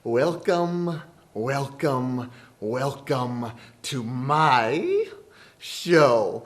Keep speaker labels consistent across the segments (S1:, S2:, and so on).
S1: welcome to my show.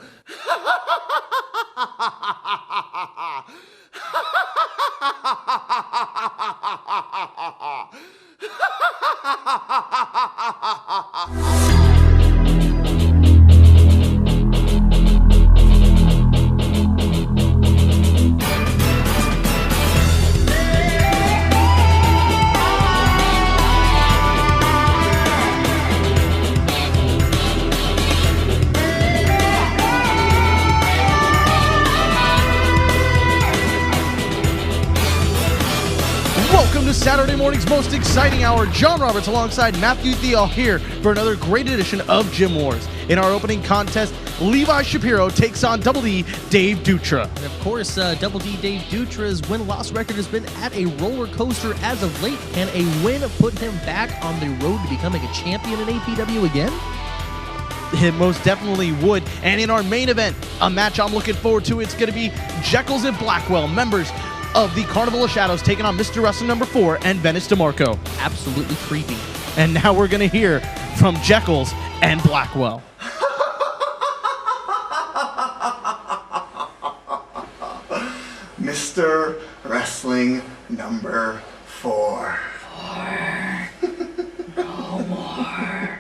S2: Welcome to Saturday morning's most exciting hour. John Roberts alongside Matthew Thiel here for another great edition of Gym Wars. In our opening contest, Levi Shapiro takes on Double D Dave Dutra.
S3: And of course, Double D Dave Dutra's win-loss record has been at a roller coaster as of late. Can a win put him back on the road to becoming a champion in APW again?
S2: It most definitely would. And in our main event, a match I'm looking forward to, it's going to be Jeckles and Blackwell, members of the Carnival of Shadows, taking on Mr. Wrestling number 4 and Vennis DeMarco.
S3: Absolutely creepy.
S2: And now we're going to hear from Jeckles and Blackwell.
S1: Mr. Wrestling number 4.
S3: No more.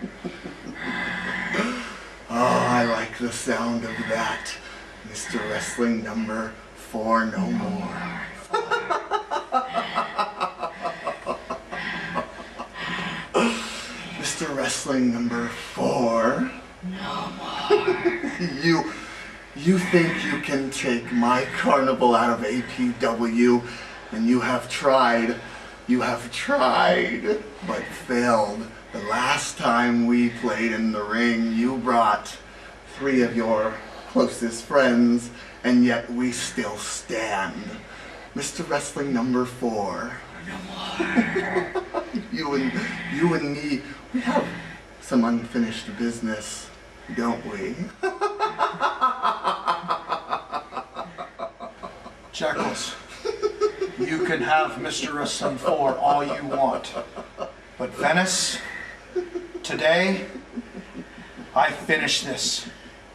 S1: Oh, I like the sound of that. Mr. Wrestling number 4, no more. Mr. Wrestling number 4.
S3: No more.
S1: You think you can take my carnival out of APW, and you have tried, but failed. The last time we played in the ring, you brought 3 of your closest friends, and yet we still stand. Mr. Wrestling number 4.
S3: No more.
S1: You and me, we have some unfinished business, don't we?
S4: Jeckles, you can have Mr. Wrestling 4 all you want. But Vennis, today, I finish this.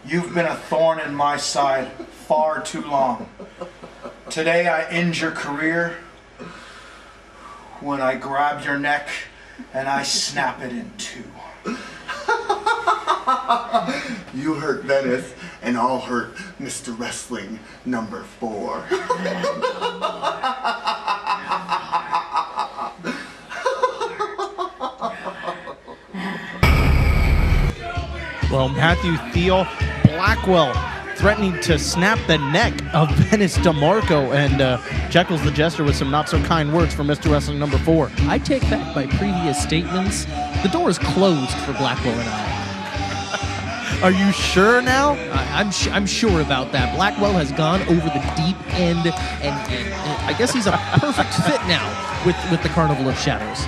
S4: You've been a thorn in my side far too long. Today I end your career when I grab your neck and I snap it in 2.
S1: You hurt Vennis, and I'll hurt Mr. Wrestling number 4.
S2: Well, Matthew Thiel, Blackwell threatening to snap the neck of Vennis DeMarco, and Jeckles the Jester with some not-so-kind words for Mr. Wrestling number 4.
S3: I take back my previous statements. The door is closed for Blackwell and I.
S2: Are you sure now?
S3: I'm sure about that. Blackwell has gone over the deep end, and I guess he's a perfect fit now with the Carnival of Shadows.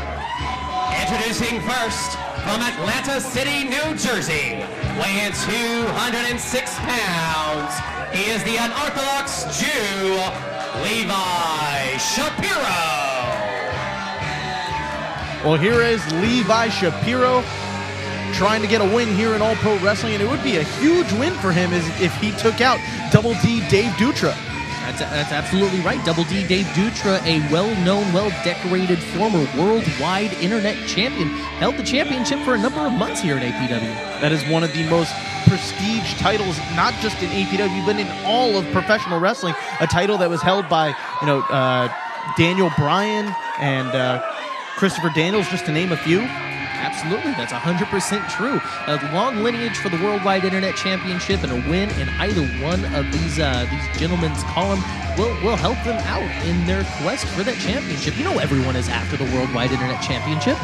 S5: Introducing first, from Atlanta City, New Jersey, weighing 206 pounds, he is the unorthodox Jew, Levi Shapiro.
S2: Well, here is Levi Shapiro trying to get a win here in All Pro Wrestling, and it would be a huge win for him if he took out Double D Dave Dutra.
S3: That's absolutely right. Double D Dave Dutra, a well-known, well-decorated former worldwide internet champion, held the championship for a number of months here at APW.
S2: That is one of the most prestige titles, not just in APW, but in all of professional wrestling. A title that was held by, Daniel Bryan and Christopher Daniels, just to name a few.
S3: Absolutely, that's 100% true. A long lineage for the Worldwide Internet Championship, and a win in either one of these gentlemen's column will help them out in their quest for that championship. You know, everyone is after the Worldwide Internet Championship.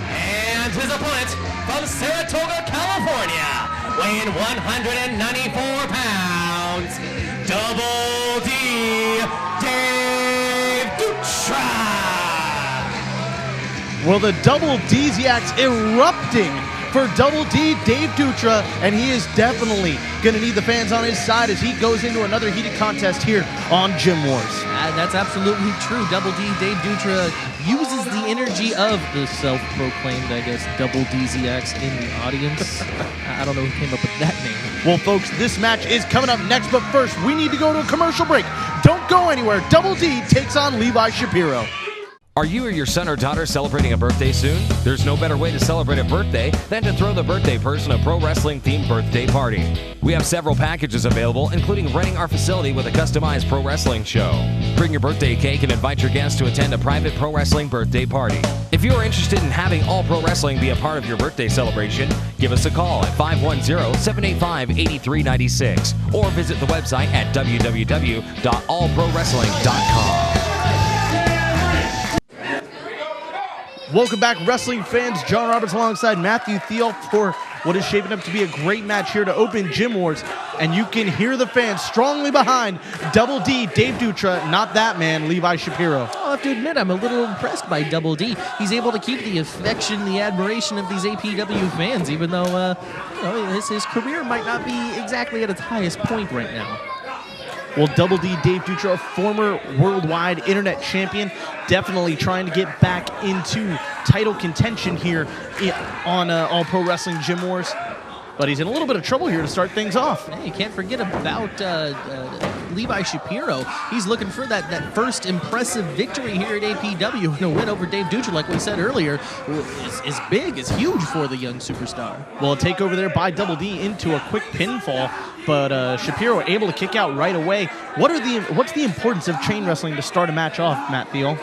S5: And his opponent from Saratoga, California, weighing 194 pounds, Double D Dave Dutra.
S2: Well, the Double Desiacs erupting for Double D, Dave Dutra, and he is definitely going to need the fans on his side as he goes into another heated contest here on Gym Wars.
S3: That's absolutely true. Double D, Dave Dutra uses the energy of the self-proclaimed, I guess, Double DZX in the audience. I don't know who came up with that name.
S2: Well, folks, this match is coming up next, but first, we need to go to a commercial break. Don't go anywhere. Double D takes on Levi Shapiro.
S6: Are you or your son or daughter celebrating a birthday soon? There's no better way to celebrate a birthday than to throw the birthday person a pro wrestling themed birthday party. We have several packages available, including renting our facility with a customized pro wrestling show. Bring your birthday cake and invite your guests to attend a private pro wrestling birthday party. If you are interested in having all pro wrestling be a part of your birthday celebration, give us a call at 510-785-8396 or visit the website at www.allprowrestling.com.
S2: Welcome back, wrestling fans. John Roberts alongside Matthew Thiel for what is shaping up to be a great match here to open Gym Wars. And you can hear the fans strongly behind Double D, Dave Dutra, not that man, Levi Shapiro.
S3: I'll have to admit, I'm a little impressed by Double D. He's able to keep the affection, the admiration of these APW fans, even though his career might not be exactly at its highest point right now.
S2: Well, Double D, Dave Dutra, a former worldwide internet champion, definitely trying to get back into title contention here on All Pro Wrestling Gym Wars. But he's in a little bit of trouble here to start things off.
S3: Hey, you can't forget about Levi Shapiro. He's looking for that first impressive victory here at APW. And a win over Dave Dutra, like we said earlier, is big, is huge for the young superstar.
S2: Well, a takeover there by Double D into a quick pinfall, but Shapiro able to kick out right away. What's the importance of chain wrestling to start a match off, Matt Thiel?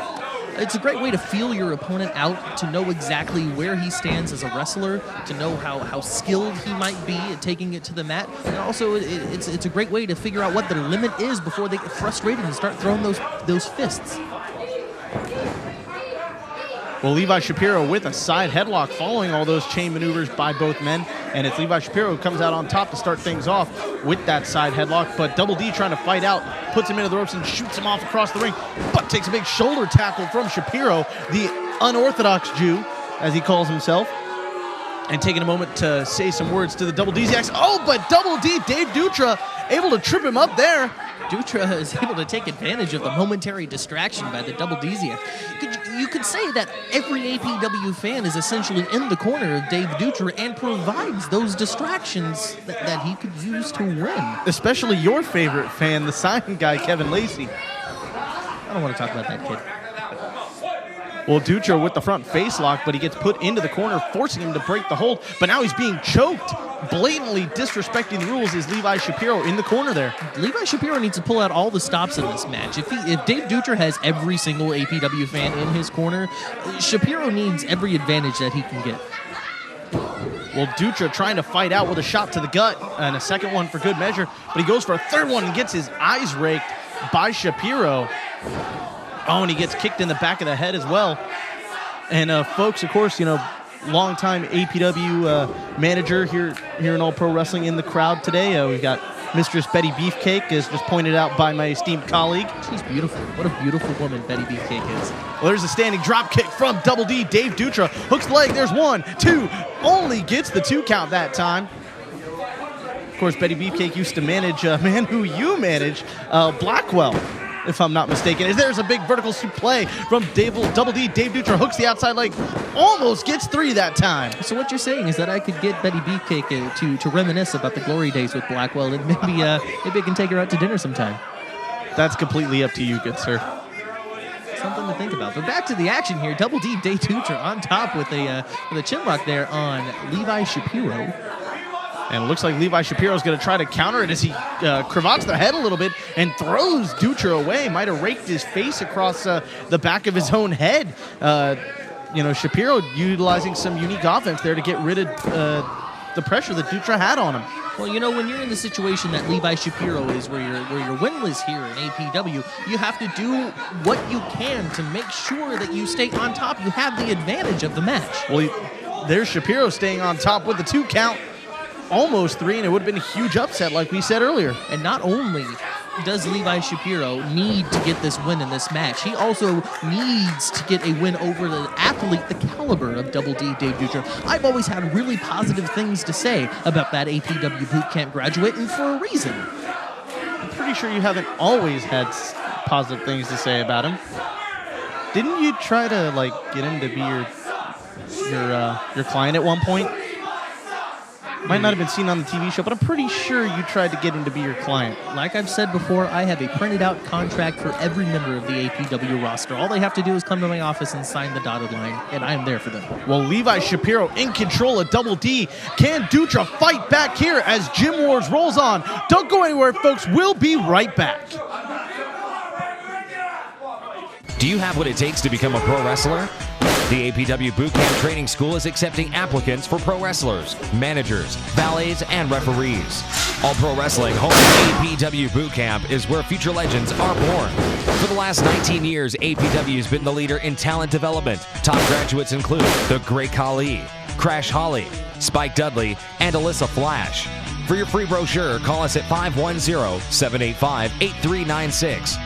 S3: It's a great way to feel your opponent out, to know exactly where he stands as a wrestler, to know how skilled he might be at taking it to the mat. And also, it's a great way to figure out what their limit is before they get frustrated and start throwing those fists.
S2: Well, Levi Shapiro with a side headlock following all those chain maneuvers by both men. And it's Levi Shapiro who comes out on top to start things off with that side headlock. But Double D trying to fight out, puts him into the ropes and shoots him off across the ring. But takes a big shoulder tackle from Shapiro, the unorthodox Jew, as he calls himself. And taking a moment to say some words to the Double DZX. Oh, but Double D, Dave Dutra, able to trip him up there.
S3: Dutra is able to take advantage of the momentary distraction by the Double DZX. You could say that every APW fan is essentially in the corner of Dave Dutra and provides those distractions that he could use to win.
S2: Especially your favorite fan, the sign guy, Kevin Lacey.
S3: I don't want to talk about that kid.
S2: Well, Dutra with the front face lock, but he gets put into the corner, forcing him to break the hold. But now he's being choked. Blatantly disrespecting the rules is Levi Shapiro in the corner there.
S3: Levi Shapiro needs to pull out all the stops in this match. If Dave Dutra has every single APW fan in his corner, Shapiro needs every advantage that he can get.
S2: Well, Dutra trying to fight out with a shot to the gut and a second one for good measure, but he goes for a third one and gets his eyes raked by Shapiro. Oh, and he gets kicked in the back of the head as well. And folks, of course, longtime APW manager here in All Pro Wrestling in the crowd today. We've got Mistress Betty Beefcake, as just pointed out by my esteemed colleague.
S3: She's beautiful. What a beautiful woman Betty Beefcake is.
S2: Well, there's a standing drop kick from Double D. Dave Dutra hooks the leg. There's 1, 2. Only gets the 2 count that time. Of course, Betty Beefcake used to manage a man who you manage, Blackwell, if I'm not mistaken. There's a big vertical suplex from Double D. Dave Dutra hooks the outside leg. Almost gets 3 that time.
S3: So what you're saying is that I could get Betty Beefcake to reminisce about the glory days with Blackwell, and maybe I can take her out to dinner sometime.
S2: That's completely up to you, good sir.
S3: Something to think about. But back to the action here. Double D, Dave Dutra on top with a chin lock there on Levi Shapiro.
S2: And it looks like Levi Shapiro is going to try to counter it as he cravats the head a little bit and throws Dutra away. Might have raked his face across the back of his own head. Shapiro utilizing some unique offense there to get rid of the pressure that Dutra had on him.
S3: Well, when you're in the situation that Levi Shapiro is, where you're winless here in APW, you have to do what you can to make sure that you stay on top. You have the advantage of the match.
S2: Well, there's Shapiro staying on top with the 2 count. Almost 3, and it would have been a huge upset like we said earlier.
S3: And not only does Levi Shapiro need to get this win in this match? He also needs to get a win over the athlete, the caliber of Double D, Dave Dutra. I've always had really positive things to say about that APW boot camp graduate, and for a reason.
S2: I'm pretty sure you haven't always had positive things to say about him. Didn't you try to like get him to be your client at one point? Might not have been seen on the TV show, but I'm pretty sure you tried to get him to be your client.
S3: Like I've said before, I have a printed out contract for every member of the APW roster. All they have to do is come to my office and sign the dotted line, and I am there for them.
S2: Well, Levi Shapiro in control of Double D. Can Dutra fight back here as Gym Wars rolls on? Don't go anywhere, folks. We'll be right back.
S6: Do you have what it takes to become a pro wrestler? The APW Bootcamp Training School is accepting applicants for pro wrestlers, managers, valets, and referees. All Pro Wrestling home APW Bootcamp is where future legends are born. For the last 19 years, APW has been the leader in talent development. Top graduates include The Great Khali, Crash Holly, Spike Dudley, and Alyssa Flash. For your free brochure, call us at 510-785-8396.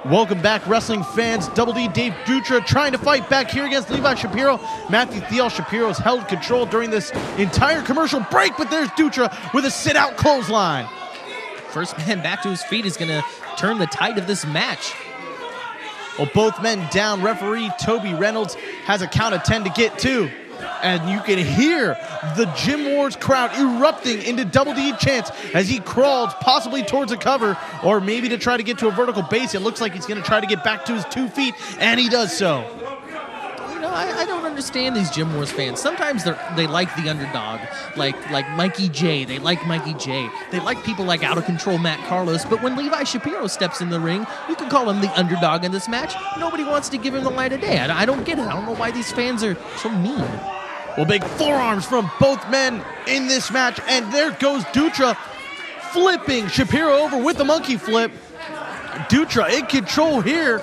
S2: Welcome back, wrestling fans. Double D Dave Dutra trying to fight back here against Levi Shapiro. Matthew Thiel Shapiro's held control during this entire commercial break, but there's Dutra with a sit-out clothesline.
S3: First man back to his feet is going to turn the tide of this match.
S2: Well, both men down. Referee Toby Reynolds has a count of 10 to get to. And you can hear the Gym Wars crowd erupting into Double D chants as he crawls possibly towards a cover or maybe to try to get to a vertical base. It looks like he's going to try to get back to his 2 feet, and he does so.
S3: You know, I don't understand these Gym Wars fans. Sometimes they like the underdog, like Mikey J. They like Mikey J. They like people like Out of Control Matt Carlos. But when Levi Shapiro steps in the ring, you can call him the underdog in this match. Nobody wants to give him the light of day. I don't get it. I don't know why these fans are so mean.
S2: Well, big forearms from both men in this match, and there goes Dutra flipping Shapiro over with the monkey flip. Dutra in control here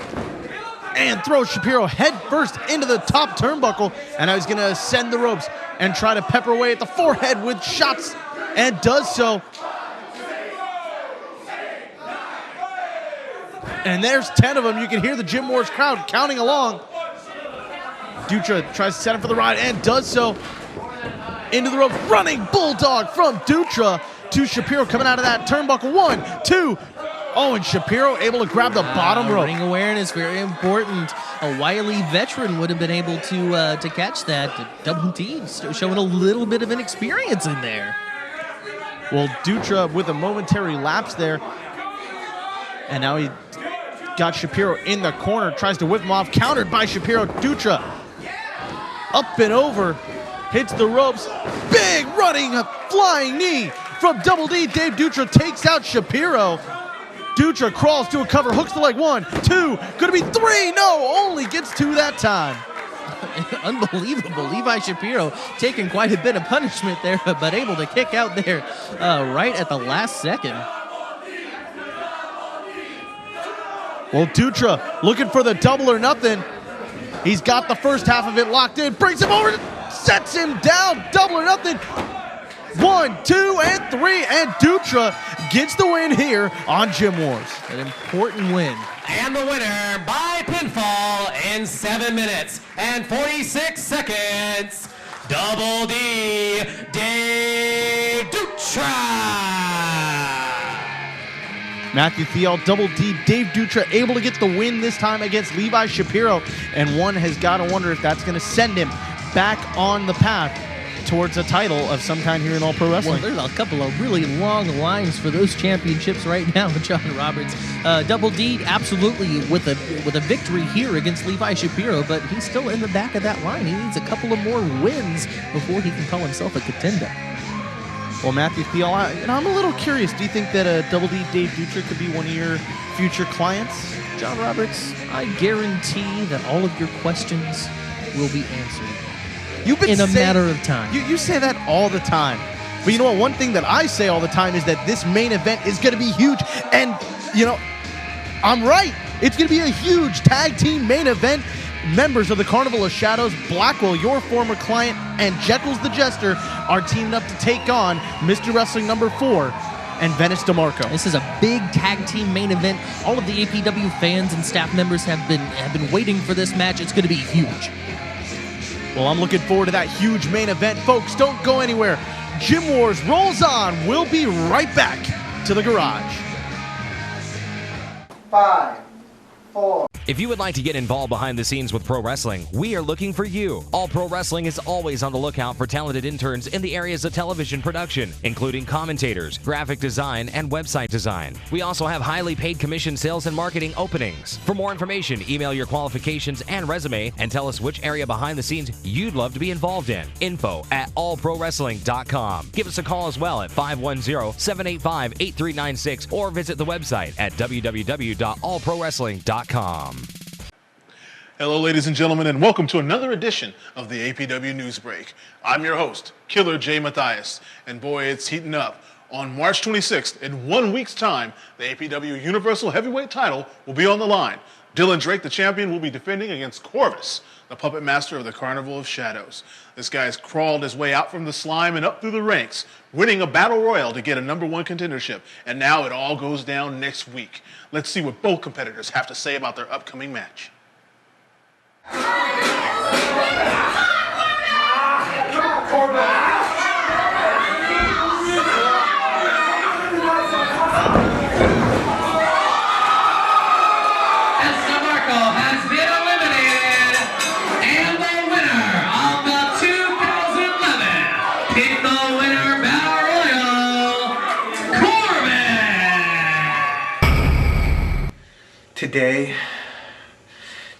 S2: and throws Shapiro head first into the top turnbuckle, and I was going to ascend the ropes and try to pepper away at the forehead with shots, and does so. And there's 10 of them. You can hear the Gym Wars crowd counting along. Dutra tries to set him for the ride and does so. Into the ropes, running bulldog from Dutra to Shapiro coming out of that turnbuckle. 1, 2. Oh, and Shapiro able to grab the bottom rope.
S3: Ring awareness, very important. A wily veteran would have been able to catch that. Double D showing a little bit of inexperience in there.
S2: Well, Dutra with a momentary lapse there. And now he got Shapiro in the corner, tries to whip him off, countered by Shapiro. Dutra up and over, hits the ropes. Big running flying knee from Double D. Dave Dutra takes out Shapiro. Dutra crawls to a cover, hooks the leg. 1, 2, gonna be 3. No, only gets 2 that time.
S3: Unbelievable. Levi Shapiro taking quite a bit of punishment there, but able to kick out there right at the last second.
S2: Well, Dutra looking for the double or nothing. He's got the first half of it locked in, brings him over, sets him down, double or nothing. 1, 2, and 3, and Dutra gets the win here on Gym Wars.
S3: An important win.
S5: And the winner by pinfall in 7 minutes and 46 seconds, Double D, Dave Dutra.
S2: Matthew Thiel, Double D, Dave Dutra able to get the win this time against Levi Shapiro, and one has got to wonder if that's going to send him back on the path towards a title of some kind here in All Pro Wrestling.
S3: Well, there's a couple of really long lines for those championships right now, John Roberts. Double D absolutely with a victory here against Levi Shapiro, but he's still in the back of that line. He needs a couple of more wins before he can call himself a contender.
S2: Well, Matthew Thiel, I'm a little curious. Do you think that Double D Dave Dutra could be one of your future clients?
S3: John Roberts, I guarantee that all of your questions will be answered in a matter of time.
S2: You say that all the time. But you know what? One thing that I say all the time is that this main event is going to be huge. And, you know, I'm right. It's going to be a huge tag team main event. members of the Carnival of Shadows, Blackwell, your former client, and Jeckles the Jester are teamed up to take on Mr. Wrestling number 4 and Vennis DeMarco.
S3: This is a big tag team main event. All of the APW fans and staff members have been waiting for this match. It's going to be huge.
S2: Well, I'm looking forward to that huge main event. Folks, don't go anywhere. Gym Wars rolls on. We'll be right back to the garage.
S1: 5, 4.
S6: If you would like to get involved behind the scenes with pro wrestling, we are looking for you. All Pro Wrestling is always on the lookout for talented interns in the areas of television production, including commentators, graphic design, and website design. We also have highly paid commission sales and marketing openings. For more information, email your qualifications and resume and tell us which area behind the scenes you'd love to be involved in. info@allprowrestling.com. Give us a call as well at 510-785-8396 or visit the website at www.allprowrestling.com.
S7: Hello, ladies and gentlemen, and welcome to another edition of the APW News Break. I'm your host, Killer J. Matthias, and boy, it's heating up. On March 26th, in 1 week's time, the APW Universal Heavyweight title will be on the line. Dylan Drake, the champion, will be defending against Corvus, the puppet master of the Carnival of Shadows. This guy's crawled his way out from the slime and up through the ranks, winning a battle royal to get a #1 contendership, and now it all goes down next week. Let's see what both competitors have to say about their upcoming match.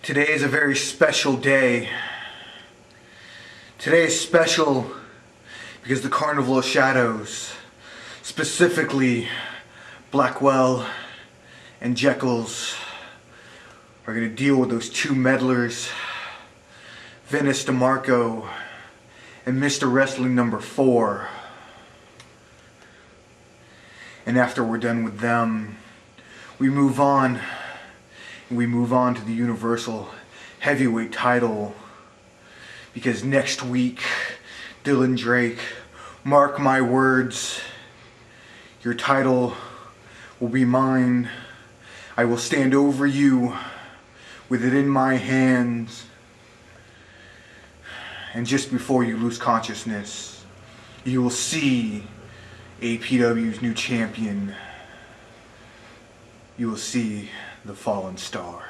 S8: Today is a very special day. Today is special because the Carnival of Shadows, specifically Blackwell and Jeckles, are going to deal with those two meddlers, Vennis DeMarco and Mr. Wrestling number 4. And after we're done with them, we move on to the Universal Heavyweight title, because next week, Dylan Drake, mark my words, your title will be mine. I will stand over you with it in my hands, and just before you lose consciousness, you will see APW's new champion. You will see the fallen star.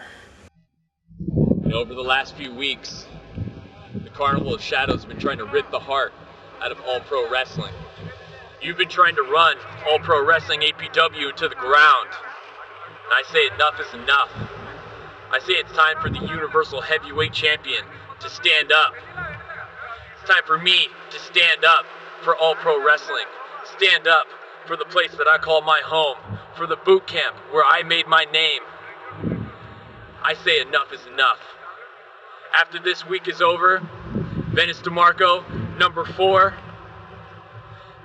S9: Over the last few weeks, the Carnival of Shadows has been trying to rip the heart out of All Pro Wrestling. You've been trying to run All Pro Wrestling APW into the ground. And I say enough is enough. I say it's time for the Universal Heavyweight Champion to stand up. It's time for me to stand up for All Pro Wrestling. Stand up for the place that I call my home, for the boot camp where I made my name. I say enough is enough. After this week is over, Vennis DeMarco, number 4,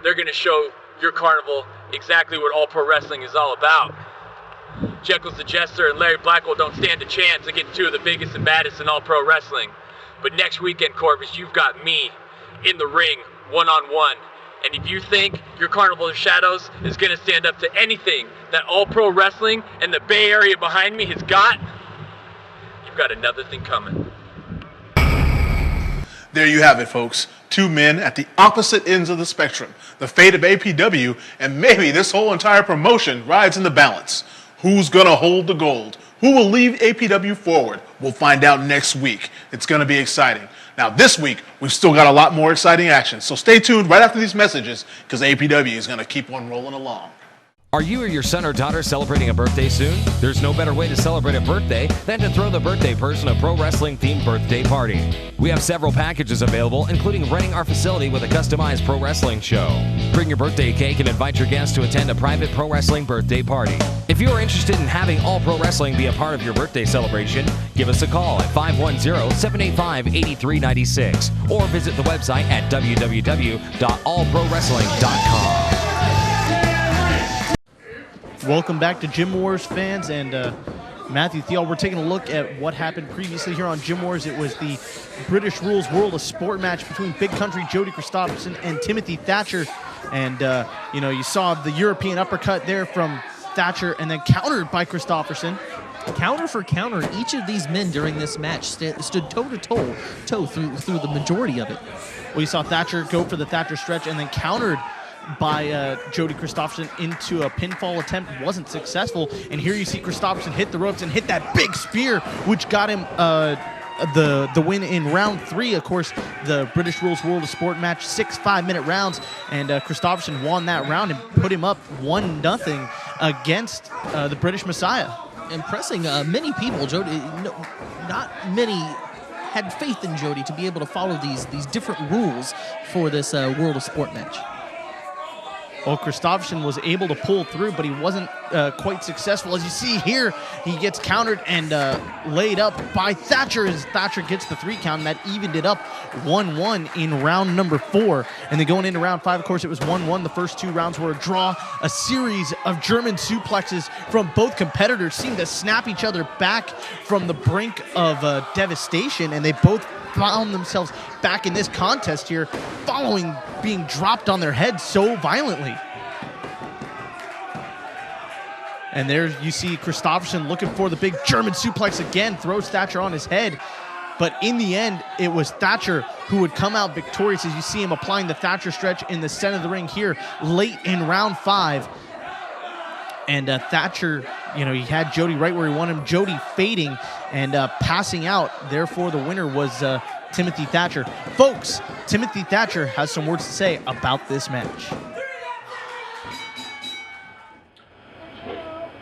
S9: they're going to show your carnival exactly what All Pro Wrestling is all about. Jeckles the Jester and Larry Blackwell don't stand a chance against 2 of the biggest and baddest in All Pro Wrestling. But next weekend, Corvus, you've got me in the ring, one-on-one. And if you think your Carnival of Shadows is going to stand up to anything that All Pro Wrestling and the Bay Area behind me has got, you've got another thing coming.
S7: There you have it, folks. 2 men at the opposite ends of the spectrum. The fate of APW, and maybe this whole entire promotion, rides in the balance. Who's going to hold the gold? Who will leave APW forward? We'll find out next week. It's going to be exciting. Now, this week, we've still got a lot more exciting action, so stay tuned right after these messages, because APW is going to keep on rolling along.
S6: Are you or your son or daughter celebrating a birthday soon? There's no better way to celebrate a birthday than to throw the birthday person a pro wrestling themed birthday party. We have several packages available, including renting our facility with a customized pro wrestling show. Bring your birthday cake and invite your guests to attend a private pro wrestling birthday party. If you are interested in having All Pro Wrestling be a part of your birthday celebration, give us a call at 510-785-8396 or visit the website at www.allprowrestling.com.
S2: Welcome back to Gym Wars, fans, and Matthew Thiel. We're taking a look at what happened previously here on Gym Wars. It was the British Rules World of Sport match between Big Country Jody Christopherson and Timothy Thatcher. And, you saw the European uppercut there from Thatcher and then countered by Christopherson.
S3: Counter for counter, each of these men during this match stood toe-to-toe through the majority of it.
S2: Well, you saw Thatcher go for the Thatcher stretch and then countered by Jody Christopherson into a pinfall attempt. Wasn't successful. And here you see Christopherson hit the ropes and hit that big spear, which got him the win in round 3. Of course, the British Rules World of Sport match, 6 5-minute rounds, and Christopherson won that round and put him up 1-0 against the British Messiah.
S3: Impressing many people. Jody, not many had faith in Jody to be able to follow these different rules for this World of Sport match.
S2: Well, Christopherson was able to pull through, but he wasn't quite successful. As you see here, he gets countered and laid up by Thatcher as Thatcher gets the 3 count, and that evened it up 1-1 in round number 4. And then going into round 5, of course, it was 1-1. The first 2 rounds were a draw. A series of German suplexes from both competitors seemed to snap each other back from the brink of devastation, and they both found themselves back in this contest here following being dropped on their heads so violently. And there you see Christopherson looking for the big German suplex again, throws Thatcher on his head. But in the end, it was Thatcher who would come out victorious as you see him applying the Thatcher stretch in the center of the ring here late in round 5. And Thatcher, he had Jody right where he wanted him. Jody fading and passing out. Therefore, the winner was Timothy Thatcher. Folks, Timothy Thatcher has some words to say about this match.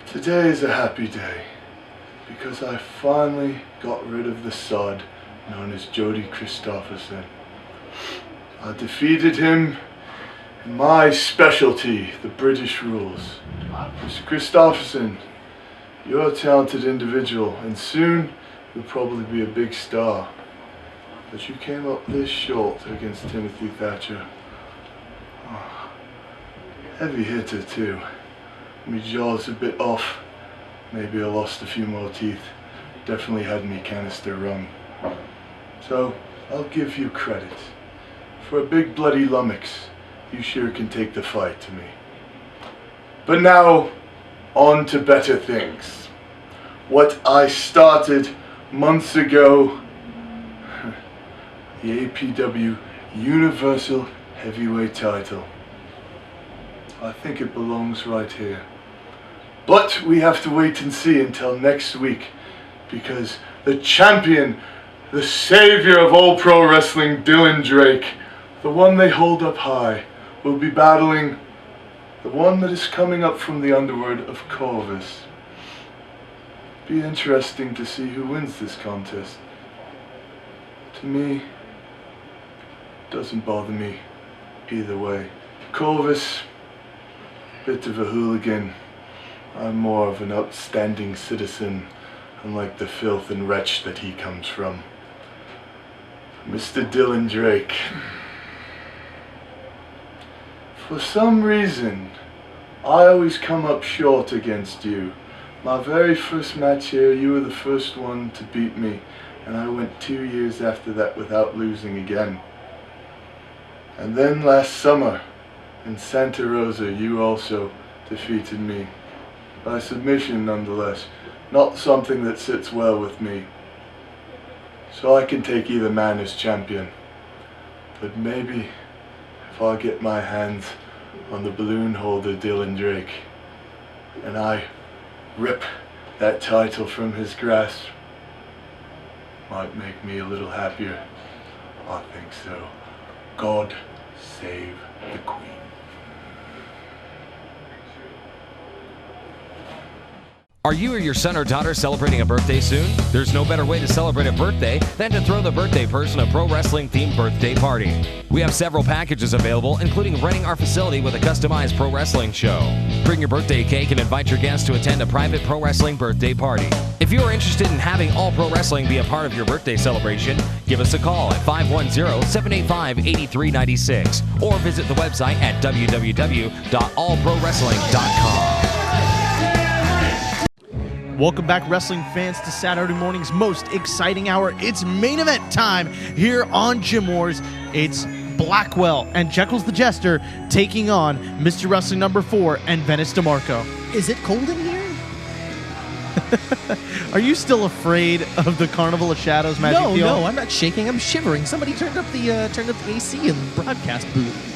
S10: Today is a happy day because I finally got rid of the sod known as Jody Christopherson. I defeated him in my specialty, the British rules. Mr. Christopherson, you're a talented individual and soon you'll probably be a big star. But you came up this short against Timothy Thatcher. Oh, heavy hitter too. My jaw's a bit off. Maybe I lost a few more teeth. Definitely had me canister rung. So, I'll give you credit. For a big bloody lummox, you sure can take the fight to me. But now, on to better things. What I started months ago, the APW Universal Heavyweight title. I think it belongs right here. But we have to wait and see until next week, because the champion, the savior of all pro wrestling, Dylan Drake, the one they hold up high, will be battling the one that is coming up from the underworld of Corvus. Be interesting to see who wins this contest. To me, doesn't bother me either way. Corvus, bit of a hooligan. I'm more of an upstanding citizen, unlike the filth and wretch that he comes from. Mr. Dylan Drake. For some reason, I always come up short against you. My very first match here, you were the first one to beat me, and I went 2 years after that without losing again. And then last summer, in Santa Rosa, you also defeated me. By submission, nonetheless. Not something that sits well with me. So I can take either man as champion. But maybe, if I get my hands on the balloon holder Dylan Drake, and I rip that title from his grasp, might make me a little happier. I think so. God save the Queen.
S6: Are you or your son or daughter celebrating a birthday soon? There's no better way to celebrate a birthday than to throw the birthday person a pro wrestling themed birthday party. We have several packages available, including renting our facility with a customized pro wrestling show. Bring your birthday cake and invite your guests to attend a private pro wrestling birthday party. If you are interested in having All Pro Wrestling be a part of your birthday celebration, give us a call at 510-785-8396 or visit the website at www.allprowrestling.com.
S2: Welcome back, wrestling fans, to Saturday morning's most exciting hour. It's main event time here on Gym Wars. It's Blackwell and Jeckles the Jester taking on Mr. Wrestling number 4 and Vennis DeMarco.
S3: Is it cold in here?
S2: Are you still afraid of the Carnival of Shadows magic deal?
S3: No, I'm not shaking. I'm shivering. Somebody turned up the AC in the broadcast booth.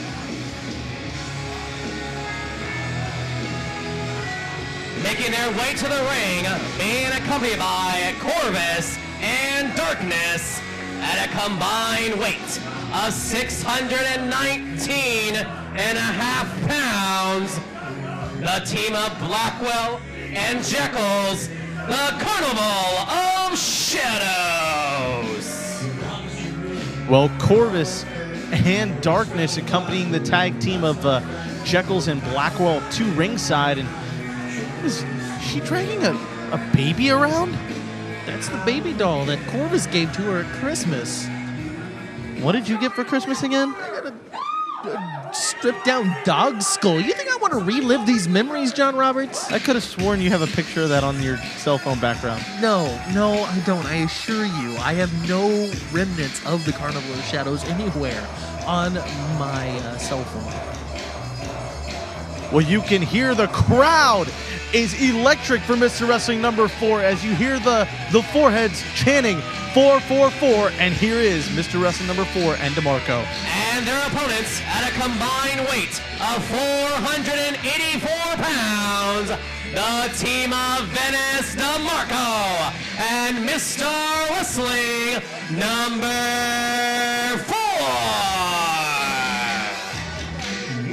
S5: Making their way to the ring, being accompanied by Corvus and Darkness at a combined weight of 619 and a half pounds. The team of Blackwell and Jeckles, the Carnival of Shadows.
S2: Well, Corvus and Darkness accompanying the tag team of Jeckles and Blackwell to ringside. And is she dragging a baby around?
S3: That's the baby doll that Corvus gave to her at Christmas.
S2: What did you get for Christmas again?
S3: I got a stripped down dog skull. You think I want to relive these memories, John Roberts?
S2: I could have sworn you have a picture of that on your cell phone background.
S3: No, I don't. I assure you, I have no remnants of the Carnival of Shadows anywhere on my cell phone.
S2: Well, you can hear the crowd is electric for Mr. Wrestling number 4 as you hear the foreheads chanting 444, and here is Mr. Wrestling number 4 and DeMarco.
S5: And their opponents at a combined weight of 484 pounds, the team of Vennis DeMarco and Mr. Wrestling number 4.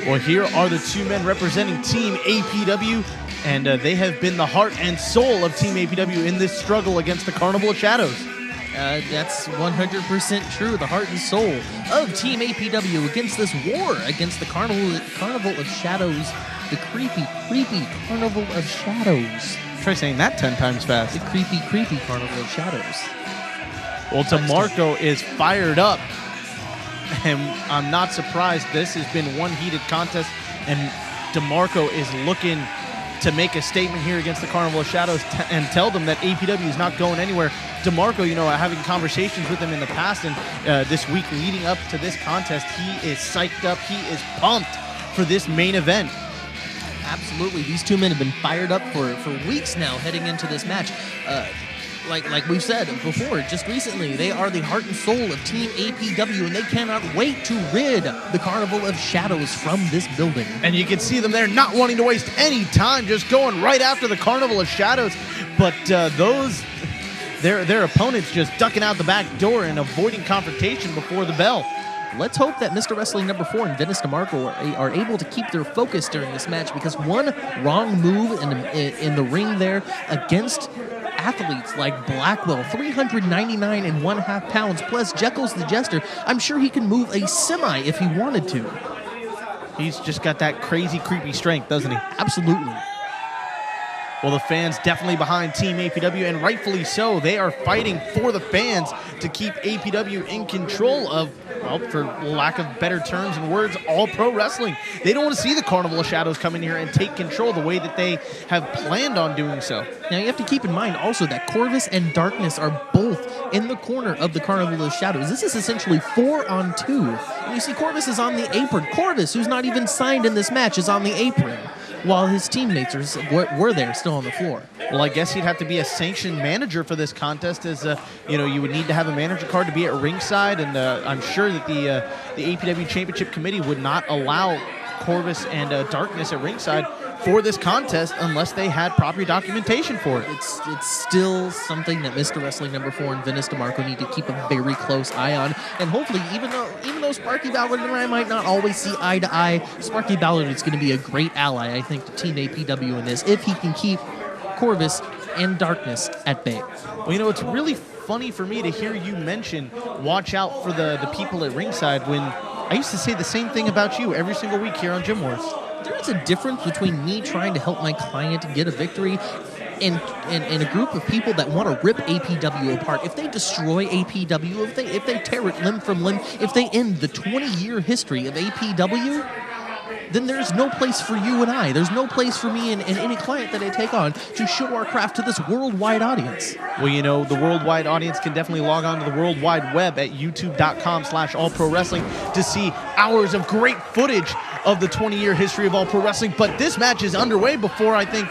S2: Well, here are the two men representing Team APW, and they have been the heart and soul of Team APW in this struggle against the Carnival of Shadows.
S3: That's 100% true. The heart and soul of Team APW against this war against the Carnival of Shadows, the creepy Carnival of Shadows.
S2: Try saying that 10 times fast.
S3: The creepy Carnival of Shadows.
S2: Well, DeMarco is fired up, and I'm not surprised. This has been one heated contest, and DeMarco is looking to make a statement here against the Carnival of Shadows and tell them that APW is not going anywhere. DeMarco, having conversations with him in the past, and this week leading up to this contest, he is psyched up. He is pumped for this main event.
S3: Absolutely. These two men have been fired up for weeks now heading into this match. Like we've said before, just recently, they are the heart and soul of Team APW, and they cannot wait to rid the Carnival of Shadows from this building.
S2: And you can see them there not wanting to waste any time, just going right after the Carnival of Shadows. But their opponents just ducking out the back door and avoiding confrontation before the bell.
S3: Let's hope that Mr. Wrestling number 4 and Vennis DeMarco are able to keep their focus during this match, because one wrong move in the ring there against athletes like Blackwell, 399 and 1/2 pounds, plus Jeckles the Jester, I'm sure he can move a semi if he wanted to.
S2: He's just got that crazy, creepy strength, doesn't he?
S3: Absolutely.
S2: Well, the fans definitely behind Team APW, and rightfully so. They are fighting for the fans to keep APW in control of, well, for lack of better terms and words, all pro wrestling. They don't want to see the Carnival of Shadows come in here and take control the way that they have planned on doing so.
S3: Now, you have to keep in mind also that Corvus and Darkness are both in the corner of the Carnival of Shadows. This is essentially 4-on-2. And you see Corvus is on the apron. Corvus, who's not even signed in this match, is on the apron, while his teammates were there still on the floor.
S2: Well, I guess he'd have to be a sanctioned manager for this contest, as you would need to have a manager card to be at ringside, and I'm sure that the APW Championship Committee would not allow Corvus and Darkness at ringside for this contest unless they had proper documentation for it.
S3: It's still something that Mr. Wrestling number 4 and Vennis DeMarco need to keep a very close eye on, and hopefully, even though Sparky Ballard and I might not always see eye to eye, Sparky Ballard is going to be a great ally, I think, to Team APW in this, if he can keep Corvus and Darkness at bay.
S2: Well, it's really funny for me to hear you mention watch out for the people at ringside, when I used to say the same thing about you every single week here on Gym Wars.
S3: There is a difference between me trying to help my client get a victory and a group of people that want to rip APW apart. If they destroy APW, if they tear it limb from limb, if they end the 20-year history of APW, then there's no place for you and I. There's no place for me and any client that I take on to show our craft to this worldwide audience.
S2: Well, you know, the worldwide audience can definitely log on to the World Wide Web at youtube.com/allprowrestling to see hours of great footage of the 20-year history of All Pro Wrestling. But this match is underway before I think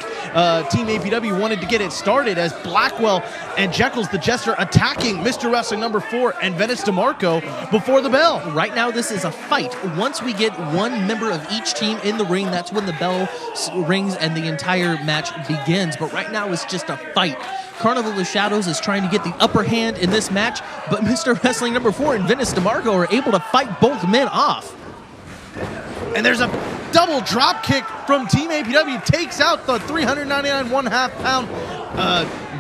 S2: Team APW wanted to get it started, as Blackwell and Jeckles the Jester attacking Mr. Wrestling number 4 and Vennis DeMarco before the bell.
S3: Right now, this is a fight. Once we get one member of each team in the ring, that's when the bell rings and the entire match begins. But right now, it's just a fight. Carnival of Shadows is trying to get the upper hand in this match, but Mr. Wrestling number 4 and Vennis DeMarco are able to fight both men off.
S2: And there's a double drop kick from Team APW. Takes out the 399 1/2-pound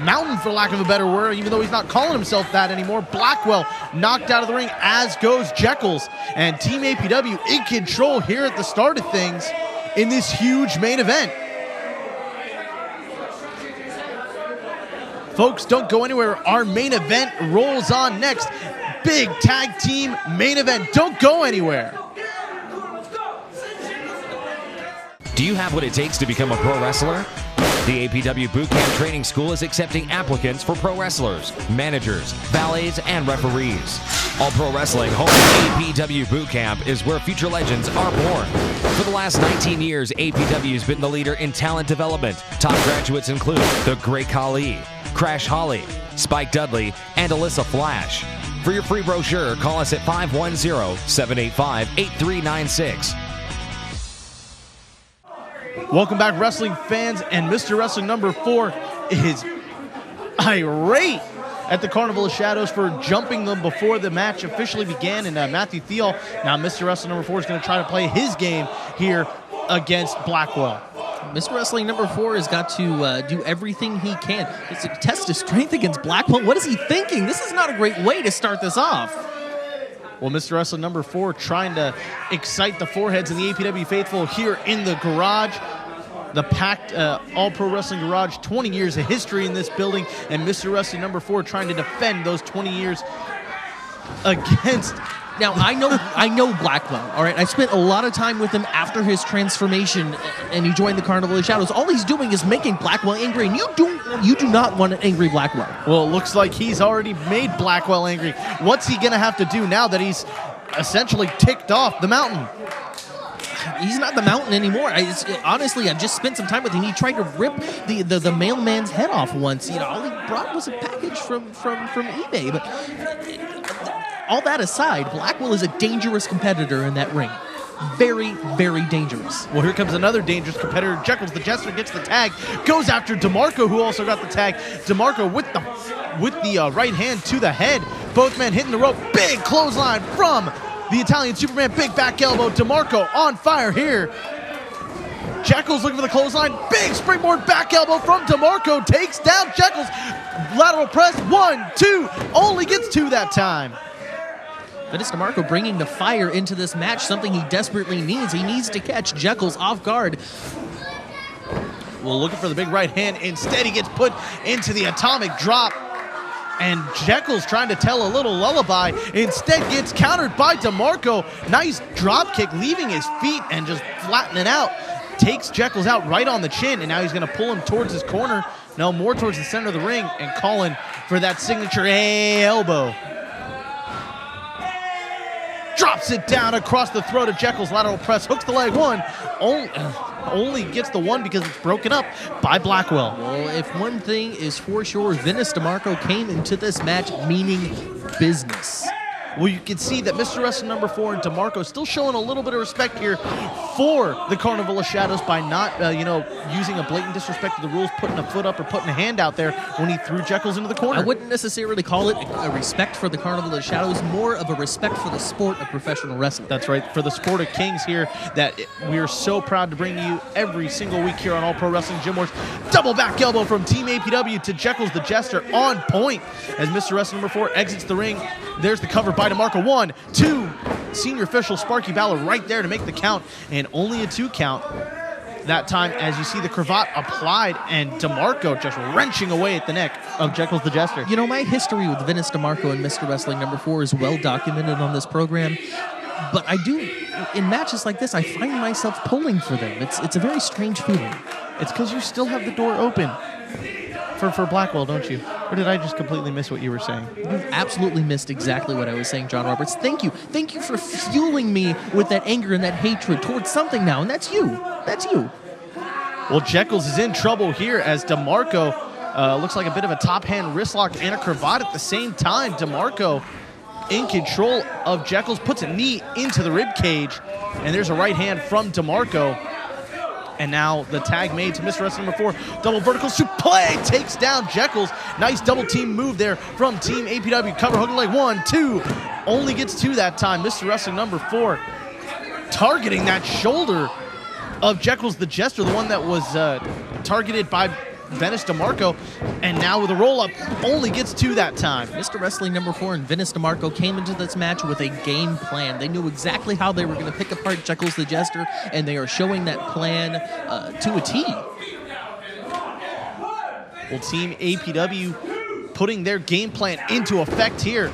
S2: mountain, for lack of a better word, even though he's not calling himself that anymore. Blackwell knocked out of the ring, as goes Jeckles. And Team APW in control here at the start of things in this huge main event. Folks, don't go anywhere. Our main event rolls on next. Big tag team main event. Don't go anywhere.
S6: Do you have what it takes to become a pro wrestler? The APW Bootcamp Training School is accepting applicants for pro wrestlers, managers, valets, and referees. All Pro Wrestling home APW Bootcamp is where future legends are born. For the last 19 years, APW has been the leader in talent development. Top graduates include the Great Khali, Crash Holly, Spike Dudley, and Alyssa Flash. For your free brochure, call us at 510-785-8396.
S2: Welcome back, wrestling fans, and Mr. Wrestling number 4 is irate at the Carnival of Shadows for jumping them before the match officially began. And Matthew Thiel, now Mr. Wrestling number 4, is going to try to play his game here against Blackwell.
S3: Mr. Wrestling number 4 has got to do everything he can. It's a test of strength against Blackwell. What is he thinking? This is not a great way to start this off.
S2: Well, Mr. Wrestling number 4 trying to excite the foreheads in the APW faithful here in the garage. The packed All Pro Wrestling Garage, 20 years of history in this building, and Mr. Wrestling number 4 trying to defend those 20 years against.
S3: Now, I know Blackwell, all right? I spent a lot of time with him after his transformation, and he joined the Carnival of Shadows. All he's doing is making Blackwell angry, and you do not want an angry Blackwell.
S2: Well, it looks like he's already made Blackwell angry. What's he going to have to do now that he's essentially ticked off the mountain?
S3: He's not the mountain anymore. Honestly, I've just spent some time with him. He tried to rip the mailman's head off once. You know, all he brought was a package from eBay. But all that aside, Blackwell is a dangerous competitor in that ring. Very, very dangerous.
S2: Well, here comes another dangerous competitor. Jeckles the Jester gets the tag, goes after DeMarco, who also got the tag. DeMarco with the right hand to the head. Both men hitting the rope. Big clothesline from the Italian Superman, big back elbow. DeMarco on fire here. Jeckles looking for the clothesline. Big springboard back elbow from DeMarco. Takes down Jeckles. Lateral press. 1, 2. Only gets 2 that time.
S3: Vennis DeMarco bringing the fire into this match, something he desperately needs. He needs to catch Jeckles off guard.
S2: Well, looking for the big right hand. Instead, he gets put into the atomic drop. And Jeckles trying to tell a little lullaby. Instead gets countered by DeMarco. Nice drop kick, leaving his feet and just flattening out. Takes Jeckles out right on the chin, and now he's going to pull him towards his corner. No, more towards the center of the ring, and calling for that signature elbow. Drops it down across the throat of Jeckles. Lateral press, hooks the leg. 1. Only gets the 1 because it's broken up by Blackwell.
S3: Well, if one thing is for sure, Vennis DeMarco came into this match meaning business.
S2: Well, you can see that Mr. Wrestling number 4 and DeMarco still showing a little bit of respect here for the Carnival of Shadows by not, using a blatant disrespect to the rules, putting a foot up or putting a hand out there when he threw Jeckles into the corner.
S3: I wouldn't necessarily call it a respect for the Carnival of Shadows, more of a respect for the sport of professional wrestling.
S2: That's right, for the sport of kings here that we are so proud to bring to you every single week here on All Pro Wrestling Gym Wars. Double back elbow from Team APW to Jeckles the Jester on point as Mr. Wrestling number 4 exits the ring. There's the cover by DeMarco. 1, 2. Senior official Sparky Balor right there to make the count, and only a 2 count that time as you see the cravat applied and DeMarco just wrenching away at the neck of Jeckles the Jester.
S3: You know, my history with Vennis DeMarco and Mr. Wrestling number 4 is well documented on this program. But I do, in matches like this, I find myself pulling for them. It's a very strange feeling.
S2: It's because you still have the door open for Blackwell, don't you? Or did I just completely miss what you were saying?
S3: You've absolutely missed exactly what I was saying, John Roberts. Thank you. Thank you for fueling me with that anger and that hatred towards something now, and that's you. That's you.
S2: Well, Jeckles is in trouble here as DeMarco looks like a bit of a top hand wrist lock and a cravat at the same time. DeMarco in control of Jeckles, puts a knee into the rib cage, and there's a right hand from DeMarco. And now the tag made to Mr. Wrestling number 4. Double vertical suplex takes down Jeckles. Nice double team move there from Team APW. Cover hook leg 1, 2. Only gets 2 that time. Mr. Wrestling number 4 targeting that shoulder of Jeckles the Jester, the one that was targeted by Vennis DeMarco, and now with a roll-up, only gets 2 that time.
S3: Mr. Wrestling number 4 and Vennis DeMarco came into this match with a game plan. They knew exactly how they were going to pick apart Jeckles the Jester, and they are showing that plan to a T.
S2: Well, Team APW putting their game plan into effect here,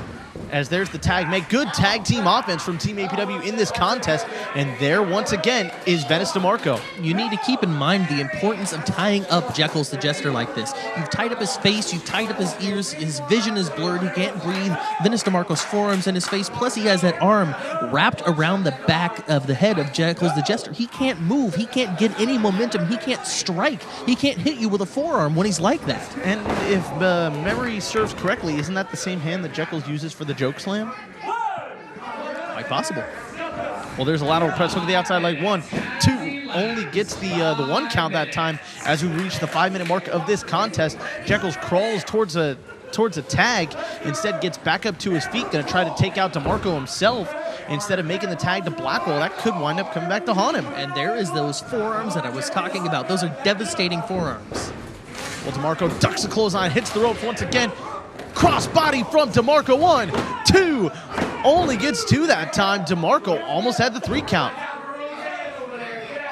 S2: as there's the tag make. Good tag team offense from Team APW in this contest, and there once again is Vennis DeMarco.
S3: You need to keep in mind the importance of tying up Jeckles the Jester like this. You've tied up his face, you've tied up his ears, his vision is blurred, he can't breathe. Vennis DeMarco's forearms in his face, plus he has that arm wrapped around the back of the head of Jeckles the Jester. He can't move, he can't get any momentum, he can't strike, he can't hit you with a forearm when he's like that.
S2: And if memory serves correctly, isn't that the same hand that Jeckles uses for the choke slam?
S3: Quite possible.
S2: Well, there's a lateral press hook to the outside leg. 1, 2. Only gets the 1 count that time as we reach the 5-minute mark of this contest. Jeckles crawls towards a tag. Instead gets back up to his feet. Going to try to take out DeMarco himself instead of making the tag to Blackwell. That could wind up coming back to haunt him.
S3: And there is those forearms that I was talking about. Those are devastating forearms.
S2: Well, DeMarco ducks the clothesline, hits the ropes once again. Cross body from DeMarco. 1, 2. Only gets 2 that time. DeMarco almost had the 3 count.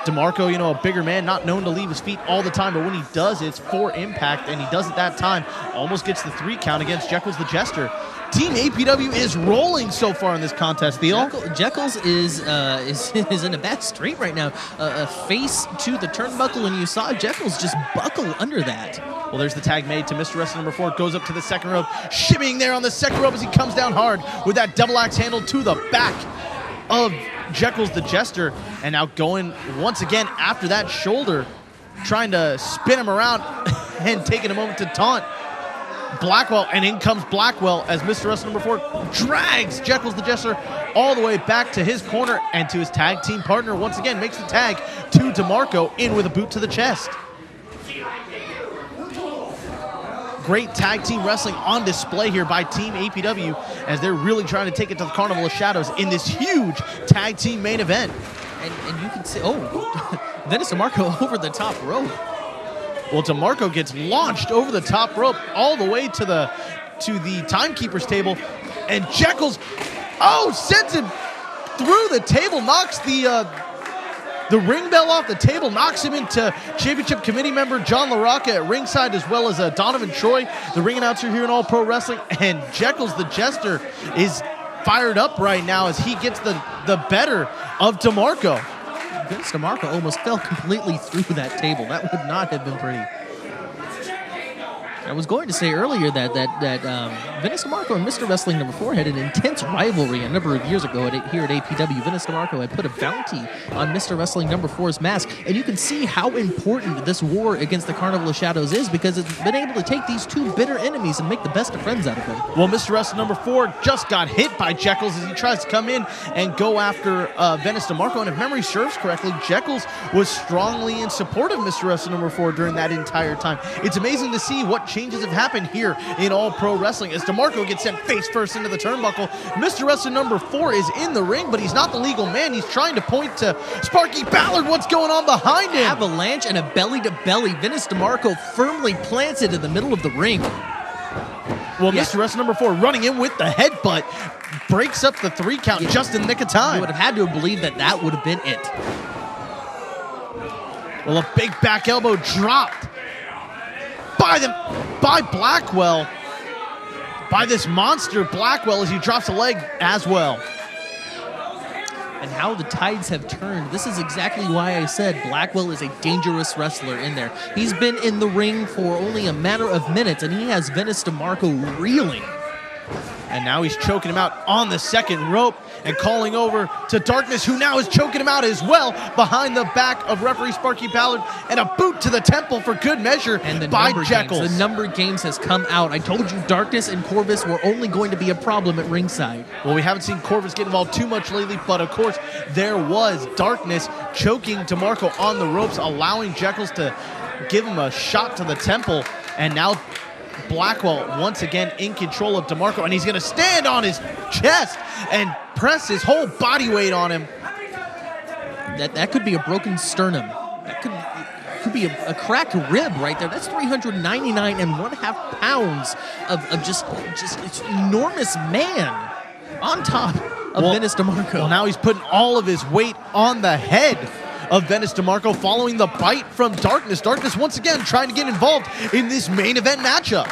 S2: DeMarco, a bigger man, not known to leave his feet all the time, but when he does, it's for impact, and he does it that time. Almost gets the 3 count against Jeckles the Jester. Team APW is rolling so far in this contest, Theo.
S3: Jeckles is in a bad street right now. A face to the turnbuckle, and you saw Jeckles just buckle under that.
S2: Well, there's the tag made to Mr. Wrestling number 4. Goes up to the second rope, shimmying there on the second rope as he comes down hard with that double axe handle to the back of Jeckles the Jester. And now going once again after that shoulder, trying to spin him around and taking a moment to taunt Blackwell, and in comes Blackwell as Mr. Wrestling number 4 drags Jeckles the Jester all the way back to his corner and to his tag team partner. Once again, makes the tag to DeMarco, in with a boot to the chest. Great tag team wrestling on display here by Team APW as they're really trying to take it to the Carnival of Shadows in this huge tag team main event.
S3: And you can see, Vennis DeMarco over the top rope.
S2: Well, DeMarco gets launched over the top rope all the way to the timekeeper's table, and Jeckles, sends him through the table, knocks the ring bell off the table, knocks him into Championship Committee member John LaRocca at ringside, as well as Donovan Troy, the ring announcer here in All Pro Wrestling. And Jeckles the Jester is fired up right now as he gets the better of DeMarco.
S3: Vennis DeMarco almost fell completely through that table. That would not have been pretty. I was going to say earlier that Vennis DeMarco and Mr. Wrestling number 4 had an intense rivalry a number of years ago here at APW. Vennis DeMarco had put a bounty on Mr. Wrestling number 4's mask, and you can see how important this war against the Carnival of Shadows is, because it's been able to take these 2 bitter enemies and make the best of friends out of them.
S2: Well, Mr. Wrestling number 4 just got hit by Jeckles as he tries to come in and go after Vennis DeMarco, and if memory serves correctly, Jeckles was strongly in support of Mr. Wrestling number 4 during that entire time. It's amazing to see what changes have happened here in All Pro Wrestling as DeMarco gets sent face first into the turnbuckle. Mr. Wrestling number 4 is in the ring, but he's not the legal man. He's trying to point to Sparky Ballard. What's going on behind him?
S3: Avalanche and a belly-to-belly. Vennis DeMarco firmly plants it in the middle of the ring.
S2: Well, Mr. Wrestling number 4 running in with the headbutt, breaks up the 3 count just in the nick of time.
S3: You would have had to have believed that would have been it.
S2: Well, a big back elbow dropped by Blackwell, by this monster Blackwell, as he drops a leg as well.
S3: and how the tides have turned. This is exactly why I said Blackwell is a dangerous wrestler in there. He's been in the ring for only a matter of minutes, and he has Vennis DeMarco reeling.
S2: And now he's choking him out on the second rope and calling over to Darkness, who now is choking him out as well behind the back of referee Sparky Ballard, and a boot to the temple for good measure
S3: and
S2: by Jeckles.
S3: The number games has come out. I told you Darkness and Corvus were only going to be a problem at ringside.
S2: Well, we haven't seen Corvus get involved too much lately, but of course there was Darkness choking DeMarco on the ropes, allowing Jeckles to give him a shot to the temple, and now Blackwell once again in control of DeMarco, and he's going to stand on his chest and press his whole body weight on him.
S3: That could be a broken sternum. That could be a cracked rib right there. That's 399.5 pounds of just enormous man on top of Vennis DeMarco.
S2: Well, now he's putting all of his weight on the head of Vennis DeMarco following the bite from Darkness. Darkness once again trying to get involved in this main event matchup.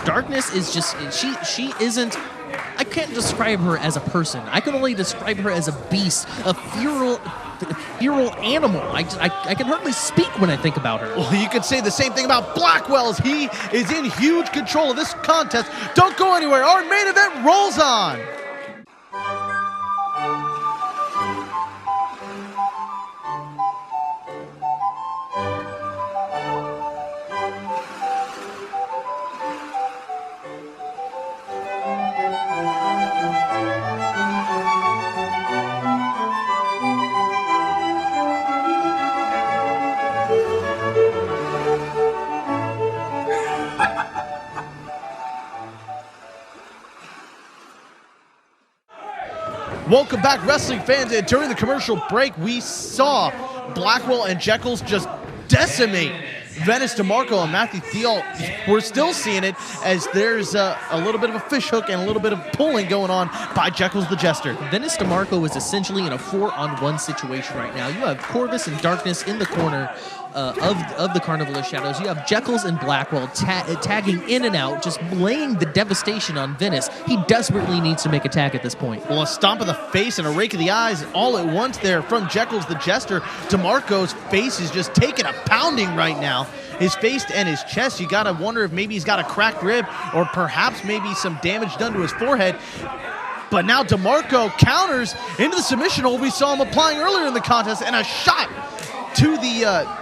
S3: Darkness is just, she isn't, I can't describe her as a person. I can only describe her as a beast, a feral animal. I can hardly speak when I think about her.
S2: Well, you could say the same thing about Blackwell, as he is in huge control of this contest. Don't go anywhere. Our main event rolls on. Welcome back, wrestling fans, and during the commercial break, we saw Blackwell and Jeckles just decimate Vennis DeMarco and Matthew Thiel. We're still seeing it, as there's a little bit of a fish hook and a little bit of pulling going on by Jeckles the Jester.
S3: Vennis DeMarco is essentially in a 4-on-1 situation right now. You have Corvus and Darkness in the corner of the Carnival of Shadows. You have Jeckles and Blackwell tagging in and out, just laying the devastation on Vennis. He desperately needs to make a tag at this point.
S2: Well, a stomp of the face and a rake of the eyes all at once there from Jeckles the Jester. DeMarco's face is just taking a pounding right now. His face and his chest, you gotta wonder if maybe he's got a cracked rib or perhaps maybe some damage done to his forehead. But now DeMarco counters into the submission hold we saw him applying earlier in the contest, and a shot to the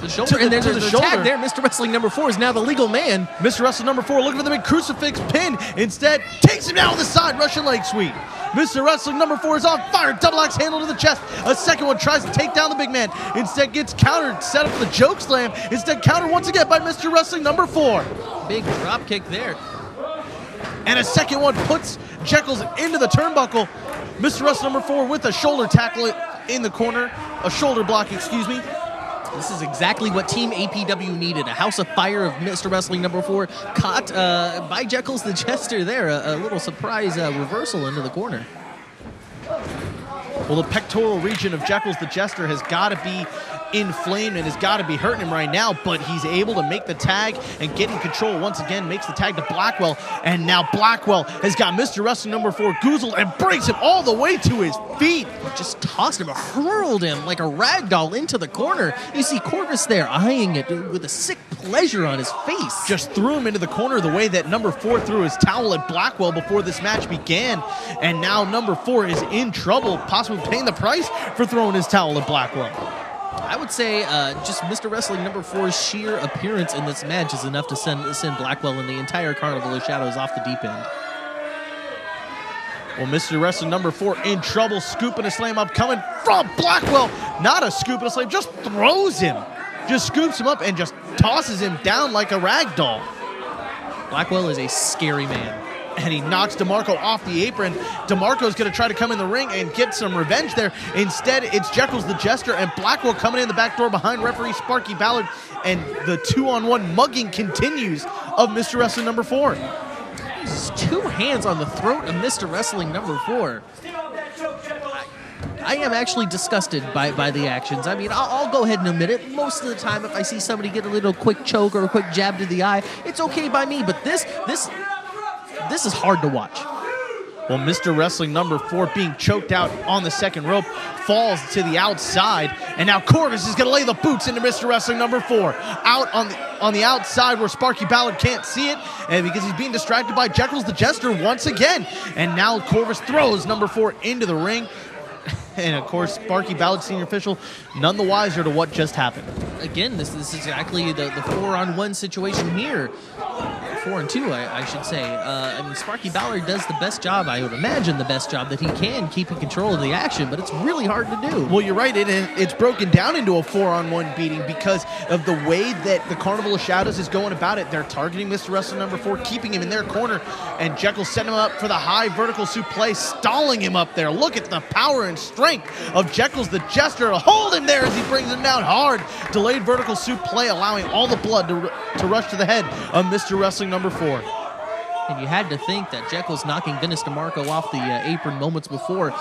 S3: shoulder. And there's a tag there. Mr. Wrestling number 4 is now the legal man.
S2: Mr. Wrestling number 4 looking for the big crucifix pin. Instead, takes him down with the side Russian leg sweep. Mr. Wrestling number 4 is on fire. Double axe handle to the chest. A second one tries to take down the big man. Instead gets countered, set up for the choke slam. Instead countered once again by Mr. Wrestling number 4.
S3: Big drop kick there.
S2: And a second one puts Jeckles into the turnbuckle. Mr. Wrestling number 4 with a shoulder tackle in the corner. A shoulder block, excuse me.
S3: This is exactly what Team APW needed. A house of fire of Mr. Wrestling number 4 caught by Jeckles the Jester there. A little surprise reversal into the corner.
S2: Well, the pectoral region of Jeckles the Jester has got to be inflamed and has got to be hurting him right now, but he's able to make the tag and get in control once again, makes the tag to Blackwell, and now Blackwell has got Mr. Wrestling number 4 goozled and brings him all the way to his feet.
S3: Just tossed him, hurled him like a rag doll into the corner. You see Corvus there eyeing it with a sick pleasure on his face.
S2: Just threw him into the corner the way that number 4 threw his towel at Blackwell before this match began, and now number 4 is in trouble, possibly paying the price for throwing his towel at Blackwell.
S3: I would say just Mr. Wrestling number 4's sheer appearance in this match is enough to send Blackwell and the entire Carnival of Shadows off the deep end.
S2: Well, Mr. Wrestling number 4 in trouble, scooping a slam up coming from Blackwell. Not a scoop and a slam, just throws him. Just scoops him up and just tosses him down like a rag doll.
S3: Blackwell is a scary man.
S2: And he knocks DeMarco off the apron. DeMarco's going to try to come in the ring and get some revenge there. Instead, it's Jeckles the Jester and Blackwell coming in the back door behind referee Sparky Ballard. And the 2-on-1 mugging continues of Mr. Wrestling number 4.
S3: Just 2 hands on the throat of Mr. Wrestling number 4. I am actually disgusted by the actions. I mean, I'll go ahead and admit it. Most of the time, if I see somebody get a little quick choke or a quick jab to the eye, it's okay by me. But this is hard to watch.
S2: Well, Mr. Wrestling number 4 being choked out on the second rope, falls to the outside, and now Corvus is going to lay the boots into Mr. Wrestling number 4. Out on the outside where Sparky Ballard can't see it, and because he's being distracted by Jeckles the Jester once again. And now Corvus throws number 4 into the ring. And of course, Sparky Ballard, senior official, none the wiser to what just happened.
S3: Again, this is exactly the 4-on-1 situation here. 4-on-2, I should say. I mean, Sparky Ballard does the best job, I would imagine the best job that he can, keeping control of the action, but it's really hard to do.
S2: Well, you're right. It's broken down into a 4-on-1 beating because of the way that the Carnival of Shadows is going about it. They're targeting Mr. Wrestler number 4, keeping him in their corner, and Jeckles setting him up for the high vertical suplex, stalling him up there. Look at the power and strength of Jeckles the Jester. Hold him there as he brings him down hard. Delayed vertical suplex, allowing all the blood to rush to the head of Mr. Wrestling number 4.
S3: And you had to think that Jeckles knocking Vennis DeMarco off the apron moments before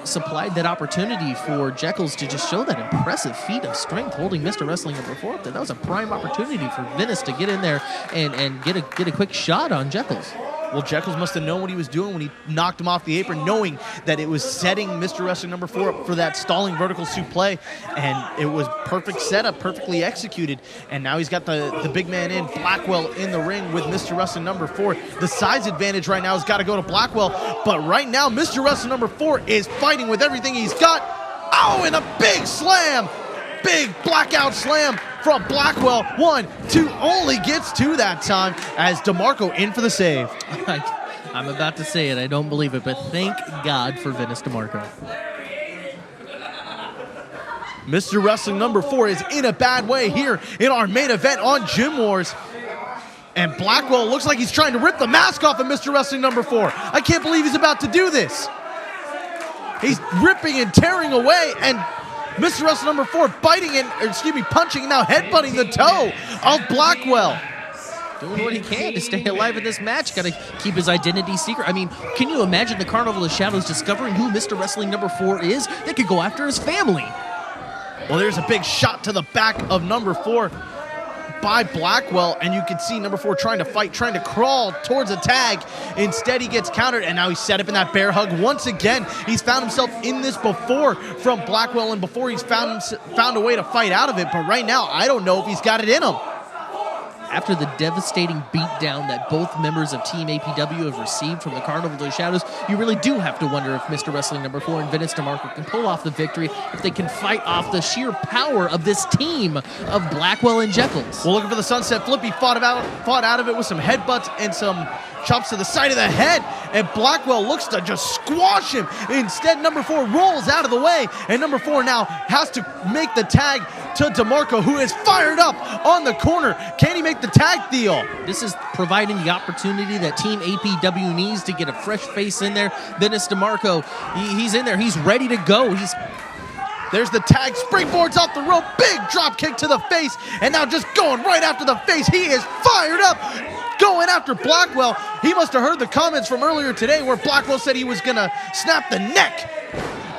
S3: supplied that opportunity for Jeckles to just show that impressive feat of strength, holding Mr. Wrestling number 4 up there. That was a prime opportunity for Vennis to get in there and get a quick shot on Jeckles.
S2: Well, Jeckles must have known what he was doing when he knocked him off the apron, knowing that it was setting Mr. Wrestling number 4 up for that stalling vertical suplex, and it was perfect setup, perfectly executed. And now he's got the big man in, Blackwell in the ring with Mr. Wrestling number 4. The size advantage right now has got to go to Blackwell, but right now Mr. Wrestling number 4 is fighting with everything he's got. Oh, and a big slam! Big blackout slam from Blackwell. 1, 2, only gets 2 that time as DeMarco in for the save.
S3: I'm about to say it, I don't believe it, but thank God for Vennis DeMarco.
S2: Mr. Wrestling number 4 is in a bad way here in our main event on Gym Wars. And Blackwell looks like he's trying to rip the mask off of Mr. Wrestling number 4. I can't believe he's about to do this. He's ripping and tearing away, and Mr. Wrestling number 4 punching and now headbutting the toe of Blackwell.
S3: Doing what he can to stay alive in this match. Got to keep his identity secret. I mean, can you imagine the Carnival of Shadows discovering who Mr. Wrestling number 4 is? They could go after his family.
S2: Well, there's a big shot to the back of number 4 by Blackwell, and you can see number 4 trying to fight, trying to crawl towards a tag. Instead, he gets countered, and now he's set up in that bear hug once again. He's found himself in this before from Blackwell, and before he's found a way to fight out of it, but right now, I don't know if he's got it in him.
S3: After the devastating beatdown that both members of Team APW have received from the Carnival of Shadows, you really do have to wonder if Mr. Wrestling number 4 and Vennis DeMarco can pull off the victory, if they can fight off the sheer power of this team of Blackwell and Jeckles.
S2: Well, looking for the sunset flip. He fought out of it with some headbutts and some chops to the side of the head, and Blackwell looks to just squash him. Instead, number 4 rolls out of the way, and number 4 now has to make the tag to DeMarco, who is fired up on the corner. Can he make the tag deal?
S3: This is providing the opportunity that Team APW needs to get a fresh face in there. Vennis DeMarco, he's in there. He's ready to go.
S2: There's the tag, springboards off the rope, big drop kick to the face, and now just going right after the face. He is fired up, going after Blackwell. He must have heard the comments from earlier today where Blackwell said he was going to snap the neck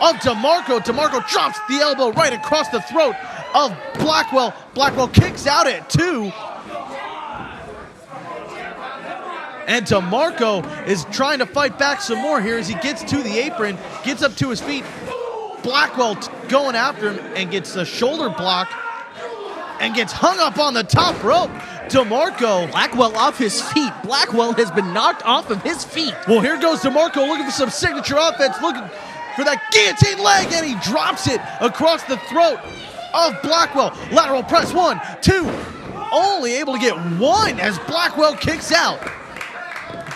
S2: of DeMarco. DeMarco drops the elbow right across the throat of Blackwell. Blackwell kicks out at 2. And DeMarco is trying to fight back some more here as he gets to the apron, gets up to his feet. Blackwell going after him and gets a shoulder block and gets hung up on the top rope. DeMarco.
S3: Blackwell off his feet. Blackwell has been knocked off of his feet.
S2: Well, here goes DeMarco looking for some signature offense, looking for that guillotine leg, and he drops it across the throat of Blackwell. Lateral press, 1, 2. Only able to get 1 as Blackwell kicks out.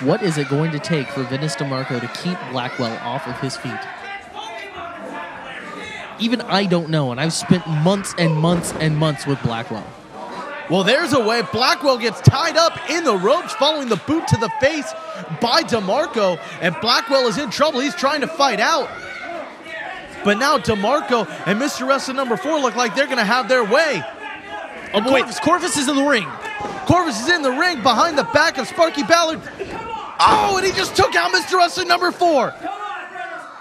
S3: What is it going to take for Vennis DeMarco to keep Blackwell off of his feet? Even I don't know, and I've spent months and months and months with Blackwell.
S2: Well, there's a way. Blackwell gets tied up in the ropes following the boot to the face by DeMarco, and Blackwell is in trouble. He's trying to fight out. But now DeMarco and Mr. Wrestling number 4 look like they're going to have their way.
S3: Oh, wait, Corvus is in the ring.
S2: Corvus is in the ring behind the back of Sparky Ballard. Oh, and he just took out Mr. Wrestling number 4.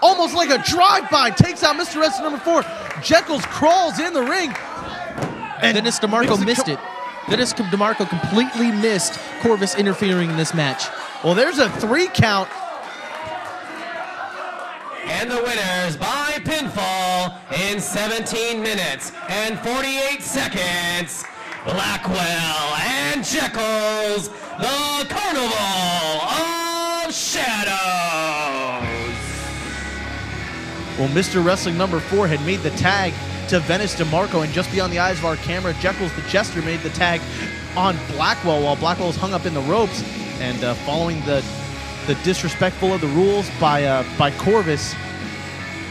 S2: Almost like a drive-by, takes out Mr. Wrestling number 4. Jeckles crawls in the ring.
S3: And Vennis DeMarco missed it. Vennis DeMarco completely missed Corvus interfering in this match.
S2: Well, there's a 3 count.
S5: And the winners by pinfall in 17 minutes and 48 seconds, Blackwell and Jeckles, the Carnival of Shadows.
S2: Well, Mr. Wrestling number 4 had made the tag to Vennis DeMarco, and just beyond the eyes of our camera, Jeckles the Jester made the tag on Blackwell while Blackwell was hung up in the ropes. And following the disrespectful of the rules by Corvus,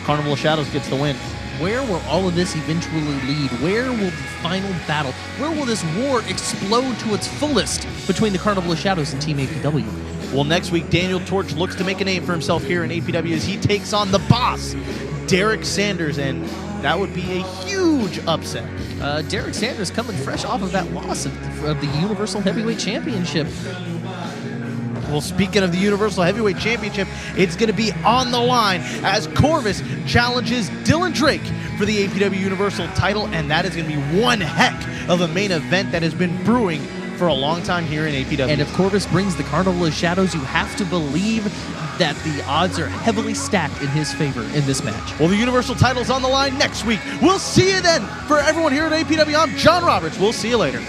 S2: Carnival of Shadows gets the win.
S3: Where will all of this eventually lead? Where will the final battle? Where will this war explode to its fullest between the Carnival of Shadows and Team APW?
S2: Well, next week, Daniel Torch looks to make a name for himself here in APW as he takes on the boss, Derek Sanders, and that would be a huge upset.
S3: Derek Sanders coming fresh off of that loss of the Universal Heavyweight Championship.
S2: Well, speaking of the Universal Heavyweight Championship, it's going to be on the line as Corvus challenges Dylan Drake for the APW Universal title, and that is going to be one heck of a main event that has been brewing for a long time here in APW.
S3: And if Corvus brings the Carnival of Shadows, you have to believe that the odds are heavily stacked in his favor in this match.
S2: Well, the Universal title's on the line next week. We'll see you then. For everyone here at APW, I'm John Roberts. We'll see you later.